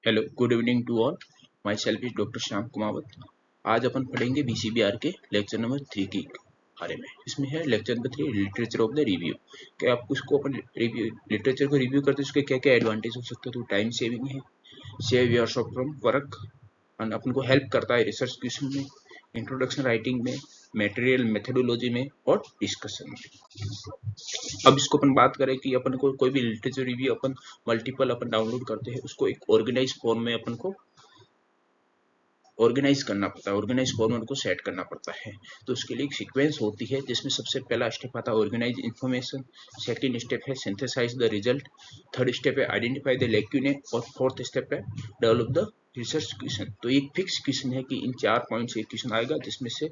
Hello, good evening to all. Myself is doctor Shyam Kumawat. आज अपन पढ़ेंगे बीसीबीआर के लेक्चर नंबर 3 के बारे में। इसमें है lecture number 3, literature of the review. क्या आप उसको अपन रिव्यू लिटरेचर को रिव्यू करते हैं, उसके क्या क्या एडवांटेज हो सकते हैं। तो टाइम सेविंग है, save your of from work, और अपन को हेल्प करता है रिसर्च क्वेश्चन में, इंट्रोडक्शन राइटिंग में, मटेरियल मेथोडोलॉजी में और डिस्कशन में। अब इसको अपन बात करें कि अपन को कोई भी लिटरेचर रिव्यू अपन मल्टीपल अपन डाउनलोड करते हैं, उसको एक ऑर्गेनाइज फॉर्म में अपन को ऑर्गेनाइज करना पड़ता है, ऑर्गेनाइज फॉर्मेट को सेट करना पड़ता है। तो उसके लिए एक सीक्वेंस होती है जिसमें सबसे पहला स्टेप आता है ऑर्गेनाइज इन्फॉर्मेशन, सेकंड स्टेप है synthesise the result, third step है आइडेंटिफाई द लैक्यूने और फोर्थ स्टेप है डेवलप द रिसर्च क्वेश्चन। तो एक फिक्स क्वेश्चन है कि इन 4 पॉइंट से एक क्वेश्चन आएगा, जिसमें से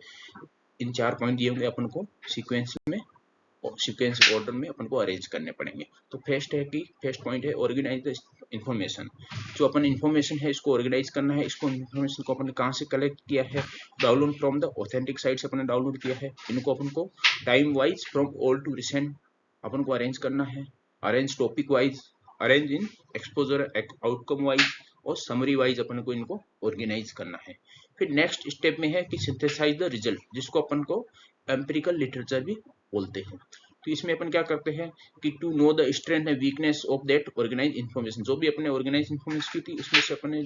इन 4 पॉइंट दिए होंगे अपन को सीक्वेंस में और सीक्वेंस ऑर्डर में अपन को अरेंज करने पड़ेंगे। तो फर्स्ट पॉइंट है ऑर्गेनाइज द इन्फॉर्मेशन। जो अपन इन्फॉर्मेशन है इसको ऑर्गेनाइज करना है। इसको इन्फॉर्मेशन को अपन ने कहाँ से कलेक्ट किया है, download from the authentic site से अपन ने डाउनलोड किया है। इनको अपन को time wise from old to recent अपन को अरेंज करना है, arrange topic wise, arrange in exposure outcome wise और समरी वाइज अपन को इनको ऑर्गेनाइज करना है। फिर नेक्स्ट स्टेप में है कि सिंथेसाइज द रिजल्ट, जिसको अपन को एम्पिरिकल लिटरेचर भी बोलते हैं। तो इसमें अपन क्या करते हैं कि to know the strength and weakness of that organize information. जो भी अपने ऑर्गेनाइज इन्फॉर्मेशन की थी उसमें से अपने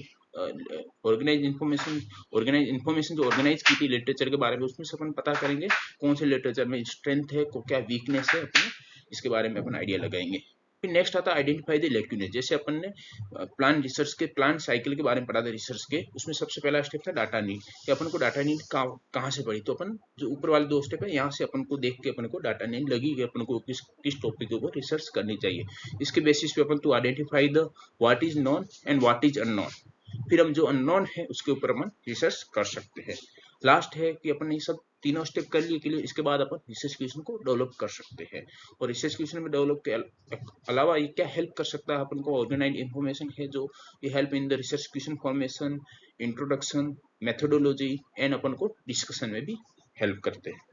ऑर्गेनाइज इन्फॉर्मेशन जो ऑर्गेनाइज की थी लिटरेचर के बारे में, उसमें से अपन पता करेंगे कौन से लिटरेचर में स्ट्रेंथ है, को क्या वीकनेस है, अपने इसके बारे में अपन आइडिया लगाएंगे। फिर नेक्स्ट आता है आइडेंटिफाई द लैक्यूने। जैसे अपन ने प्लान रिसर्च के प्लान साइकिल के बारे में पढ़ा था रिसर्च के, उसमें सबसे पहला स्टेप था डाटा नीड, कि अपन को डाटा नीड कहाँ से पड़ी। तो अपन जो ऊपर वाले 2 स्टेप है यहाँ से अपन को देख के अपन को डाटा नीड लगी कि अपन को किस टॉपिक के ऊपर रिसर्च करनी चाहिए। इसके बेसिस पे अपन to identify the what is known and what is unknown. फिर हम जो अननोन है उसके ऊपर अपन रिसर्च कर सकते हैं। लास्ट है कि अपन ये सब तीनों स्टेप कर लिए के लिए इसके बाद अपन रिसर्च क्वेश्चन को डेवलप कर सकते हैं। और रिसर्च क्वेश्चन में डेवलप के अलावा ये क्या हेल्प कर सकता है अपन को, ऑर्गेनाइज इन्फॉर्मेशन है जो ये help in the research question formation, introduction, methodology and अपन को डिस्कशन में भी हेल्प करते हैं।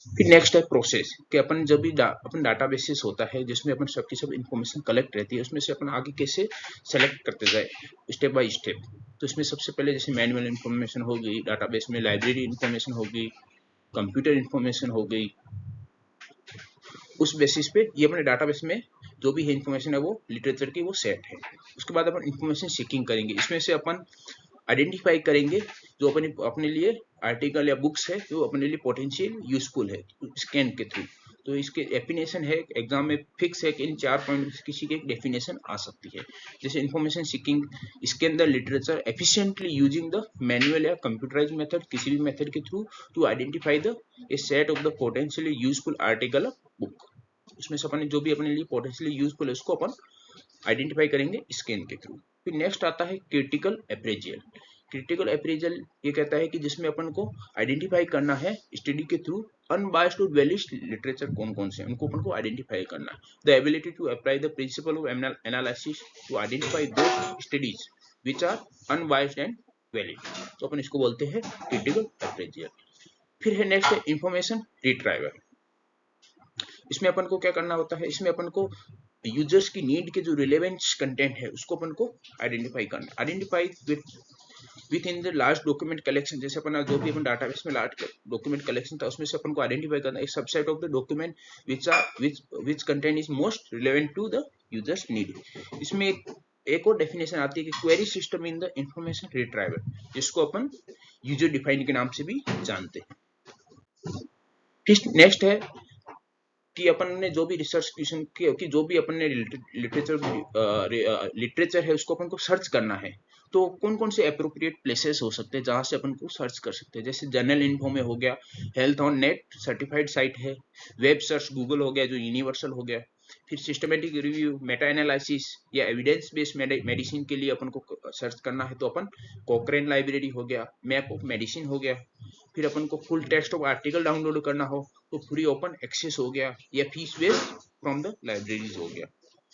फिर नेक्स्ट है प्रोसेस, कि अपन जब भी अपन डाटाबेसिस होता है जिसमें अपन सबकी सब इन्फॉर्मेशन कलेक्ट रहती है, उसमें से अपन आगे कैसे सेलेक्ट करते जाए स्टेप बाय स्टेप। तो इसमें सबसे पहले जैसे मैनुअल इन्फॉर्मेशन हो गई डाटाबेस में, लाइब्रेरी इन्फॉर्मेशन हो गई, कंप्यूटर इन्फॉर्मेशन हो गई। उस बेसिस पे ये अपने डाटाबेस में जो भी है इन्फॉर्मेशन है वो लिटरेचर की वो सेट है। उसके बाद अपन इन्फॉर्मेशन सीकिंग करेंगे। इसमें से अपन आइडेंटिफाई करेंगे जो अपने लिए आर्टिकल या बुक्स है जो अपने लिए पोटेंशियल यूजफुल है स्कैन के थ्रू। तो इसके डेफिनेशन है एग्जाम में फिक्स है कि इन 4 पॉइंट किसी की एक डेफिनेशन आ सकती है। जैसे इन्फॉर्मेशन सीकिंग, इसके अंदर literature efficiently using the manual या कंप्यूटराइज मेथड, किसी भी मेथड के through to identify the a set of the potentially useful article book. उसमें से अपन जो भी अपने लिए पोटेंशियली यूजफुल है उसको अपन आइडेंटिफाई करेंगे स्कैन के थ्रू। फिर नेक्स्ट आता है क्रिटिकल अप्रेजल। क्रिटिकल अप्रेजल ये कहता है कि जिसमें अपन को आइडेंटिफाई करना है स्टडी के थ्रू अनबायस्ड और वैलिड लिटरेचर कौन कौन से उनको अपन को आइडेंटिफाई करना है। The ability to apply the principle of analysis to identify those studies which are unbiased and valid. तो अपन इसको बोलते हैं क्रिटिकल अप्रेजल। फिर है नेक्स्ट इंफॉर्मेशन रिट्राइवल। इसमें अपन को क्या करना होता है, इसमें अपन को यूजर्स की नीड के जो रिलेवेंट कंटेंट है उसको अपन को आइडेंटिफाई करना, identify within the large document collection. जैसे अपन जो भी अपन डाटाबेस में लार्ज डॉक्यूमेंट कलेक्शन था उसमें से अपन को आइडेंटिफाई करना एक subset of the document which content is most relevant to the user's need. इसमें एक और डेफिनेशन आती है कि query system in the information retrieval, जिसको अपन यूजर डिफाइंड के नाम से भी जानते हैं। फिर नेक्स्ट है कि अपन ने जो भी रिसर्च क्वेश्चन कि जो भी अपन ने लिटरेचर है उसको अपन को सर्च करना है। तो कौन कौन से अप्रोप्रिएट प्लेसेस हो सकते हैं जहां से अपन को सर्च कर सकते हैं। जैसे जर्नल इन्फो में हो गया, health on net certified site है, वेब सर्च गूगल हो गया जो यूनिवर्सल हो गया। फिर सिस्टमेटिक रिव्यू, मेटा एनालिसिस या एविडेंस बेस्ड मेडिसिन के लिए अपन को सर्च करना है तो अपन कोक्रेन लाइब्रेरी हो गया, मैप ऑफ मेडिसिन हो गया। फिर अपन को full text of article download करना हो तो फ्री ओपन एक्सेस हो गया या fees based from the libraries हो गया।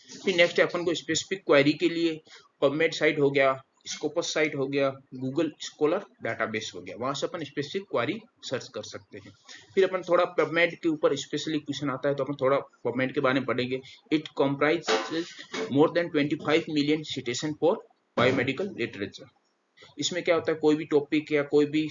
फिर नेक्स्ट है अपन को स्पेसिफिक क्वेरी के लिए पबमेड साइट हो गया, स्कोपस साइट हो गया, गूगल स्कॉलर डाटाबेस हो गया, वहां से अपन स्पेसिफिक क्वेरी सर्च कर सकते हैं। फिर अपन थोड़ा पबमेड के ऊपर स्पेशली क्वेश्चन आता है तो अपन थोड़ा पबमेड के बारे में पढ़ेंगे। It comprises more than 25 million citation for biomedical literature. इसमें क्या होता है, कोई भी टॉपिक या कोई भी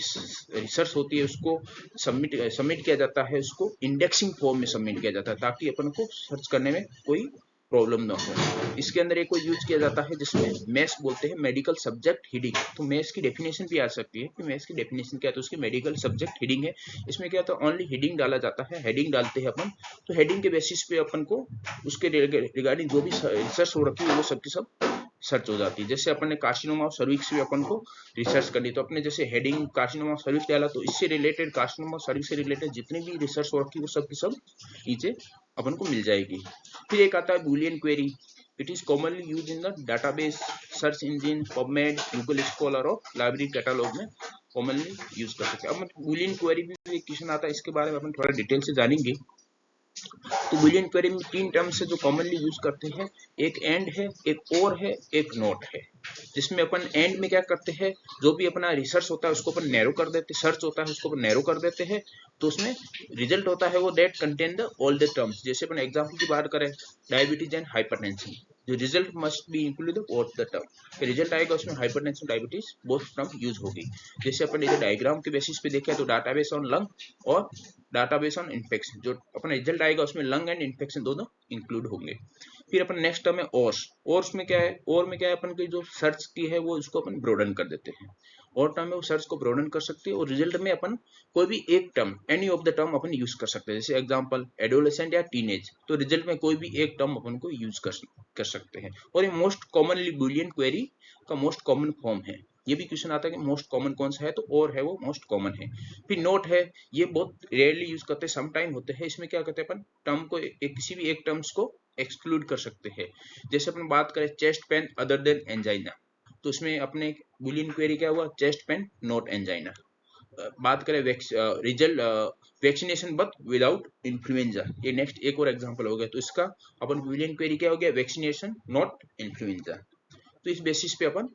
रिसर्च होती है उसको सबमिट किया जाता है, उसको इंडेक्सिंग फॉर्म में सबमिट किया जाता है ताकि अपन को सर्च करने में कोई प्रॉब्लम ना हो। इसके अंदर एक को यूज किया जाता है जिसमें मैस बोलते हैं, मेडिकल सब्जेक्ट हेडिंग। तो मैस की डेफिनेशन भी आ सकती है कि मैस की डेफिनेशन क्या है, तो उसकी मेडिकल सब्जेक्ट हेडिंग है। इसमें क्या होता है, ओनली हेडिंग डाला जाता है, हेडिंग डालते हैं अपन, तो हेडिंग के बेसिस पे अपन को उसके रिगार्डिंग जो भी रिसर्च हो रखी है वो सब की सब सर्च हो जाती है। जैसे अपन ने कार्सिनोमा ऑफ सर्विक्स भी अपन को रिसर्च करनी, तो अपने जैसे हेडिंग कार्सिनोमा ऑफ सर्विक्स डाला तो इससे रिलेटेड, कार्सिनोमा ऑफ सर्विक्स से रिलेटेड जितनी भी रिसर्च हो रखी वो सब की सब नीचे अपन को मिल जाएगी। फिर एक आता है Boolean query. It is commonly use in the database, search engine, PubMed, Google scholar और लाइब्रेरी कैटलॉग में कॉमनली यूज कर सकते हैं। अब बूलियन क्वेरी भी एक क्वेश्चन आता है, इसके बारे में अपन थोड़ा डिटेल से जानेंगे। तो बूलियन क्वेरी में तीन टर्म्स है जो कॉमनली यूज करते हैं, एक एंड है, एक और है, एक नोट है। जिसमें अपन एंड में क्या करते हैं, जो भी अपना रिसर्च होता है उसको अपन नैरो कर देते हैं, सर्च होता है उसको अपन नैरो कर देते हैं, तो उसमें रिजल्ट होता है वो that contain the all the terms. जैसे अपन एग्जांपल की बात करें, डायबिटीज एंड हाइपरटेंशन, जो result must be include both the term. Result आएगा उसमें hypertension diabetes both term use होगी। जैसे अपन इधर डायग्राम के बेसिस पे देखें तो डाटाबेस ऑन लंग और डाटाबेस ऑन इन्फेक्शन, जो अपना रिजल्ट आएगा उसमें लंग एंड इन्फेक्शन दोनों इंक्लूड होंगे। फिर अपन नेक्स्ट टर्म है ओर्स। ओर्स में क्या है, और में क्या है, अपन की जो सर्च की है वो उसको अपन ब्रोडन कर देते हैं। और टर्म में वो सर्च को ब्रोडन कर सकते हैं, और रिजल्ट में अपन कोई भी एक term, any of the term upon use कर सकते हैं। जैसे एग्जांपल एडोलेसेंट या टीनेज, तो रिजल्ट में कोई भी एक टर्म अपन को यूज कर सकते हैं। और ये मोस्ट कॉमनली बूलियन क्वेरी का मोस्ट कॉमन फॉर्म है। ये भी क्वेश्चन आता है कि मोस्ट कॉमन कौन सा है, तो और है वो मोस्ट कॉमन है। फिर नोट है, ये बहुत रेयरली यूज करते हैं, सम टाइम होते हैं। इसमें क्या करते हैं, अपन टर्म को किसी भी एक टर्म्स को एक्सक्लूड कर सकते हैं। जैसे अपन बात करें chest pain other than angina, तो इसमें अपने बूलियन क्वेरी क्या हुआ, चेस्ट पेन नॉट एंजाइना। बात करें result vaccination but without influenza, ये नेक्स्ट एक और एग्जांपल हो गया, तो इसका अपन बूलियन क्वेरी क्या हो गया, वैक्सीनेशन नॉट इन्फ्लुएंजा। तो इस बेसिस पे अपन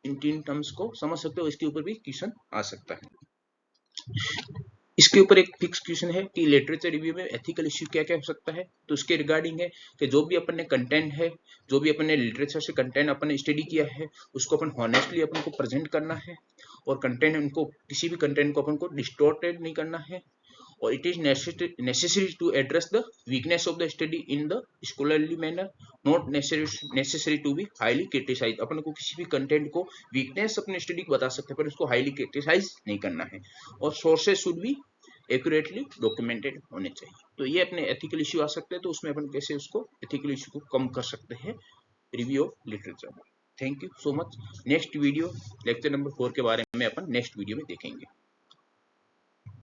इन तीन टर्म्स को समझ सकते हो, इसके ऊपर भी क्वेश्चन आ सकता है। इसके ऊपर एक फिक्स क्वेश्चन है कि लिटरेचर रिव्यू में एथिकल इश्यू क्या क्या हो सकता है, तो उसके रिगार्डिंग है कि जो भी अपन ने कंटेंट है, जो भी अपन ने लिटरेचर से कंटेंट अपन ने स्टडी किया है, उसको अपन हॉनेस्टली अपन को प्रेजेंट करना है, और कंटेंट उनको किसी भी कंटेंट को अपन को डिस्टॉर्टेड नहीं करना है, और it is necessary to address the weakness of the study in the scholarly manner, not necessary to be highly criticized। अपन को किसी भी कंटेंट को वीकनेस अपने स्टडी को बता सकते हैं पर उसको हाईली क्रिटिसाइज नहीं करना है, और sources should be accurately documented होने चाहिए। तो ये अपने एथिकल इश्यू आ सकते हैं, तो उसमें अपन कैसे उसको एथिकल इश्यू को कम कर सकते हैं review of literature. Thank you so much. Next video lecture number 4 के बारे में अपन नेक्स्ट वीडियो में देखेंगे।